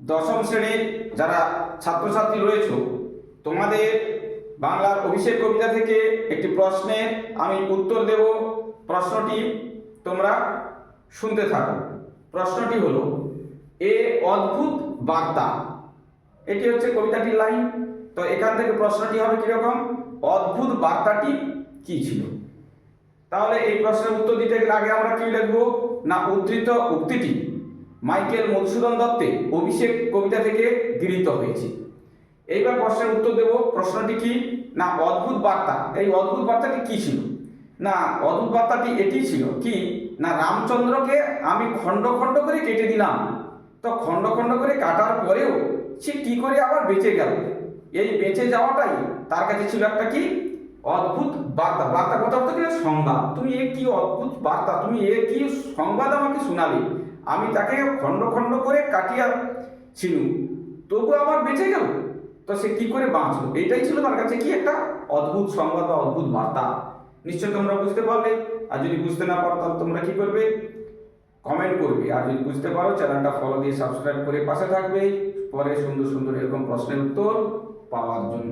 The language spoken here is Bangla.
দশম শ্রেণীর যারা ছাত্রছাত্রী রয়েছে, তোমাদের বাংলার অভিষেক কবিতা থেকে একটি প্রশ্নের আমি উত্তর দেব। প্রশ্নটি তোমরা শুনতে থাকো। প্রশ্নটি হলো, এ অদ্ভুত বার্তা। এটি হচ্ছে কবিতাটির লাইন। তো এখান থেকে প্রশ্নটি হবে কিরকম, অদ্ভুত বার্তাটি কি ছিল। তাহলে এই প্রশ্নের উত্তর দিতে গেলে আগে আমরা কি লিখবো না, উদ্ধৃত উক্তিটি মাইকেল মধুসূদন দত্তের অভিষেক কবিতা থেকে গৃহীত হয়েছে। এইবার প্রশ্নের উত্তর দেব। প্রশ্নটি কি না, অদ্ভুত বার্তা। এই অদ্ভুত বার্তাটি কি ছিল না, অদ্ভুত বার্তাটি এটি ছিল কি না, রামচন্দ্রকে আমি খণ্ড খণ্ড করে কেটে দিলাম। তো খণ্ড খণ্ড করে কাটার পরেও সে কি করে আবার বেঁচে গেল, এই বেঁচে যাওয়াটাই তার কাছে ছিল একটা কি অদ্ভুত বার্তা। বার্তা কথা বলতে গেলে সংবাদ। তুমি এ কি অদ্ভুত বার্তা, তুমি এ কি সংবাদ আমাকে শোনালে, আমি তাকে খণ্ড খণ্ড করে কাটিয়া ছিল, তবু আমার বেঁচে গেল। তো সে কি করে বাঁচলো, এইটাই ছিল তার কাছে কি একটা অদ্ভুত সংবাদ বা অদ্ভুত বার্তা। নিশ্চয় তোমরা বুঝতে পারলে। আর যদি বুঝতে না পারো তাহলে তোমরা কি করবে, কমেন্ট করবে। আর যদি বুঝতে পারো চ্যানেলটা ফলো দিয়ে সাবস্ক্রাইব করে পাশে থাকবে পরে সুন্দর সুন্দর এরকম প্রশ্নের উত্তর পাওয়ার জন্য।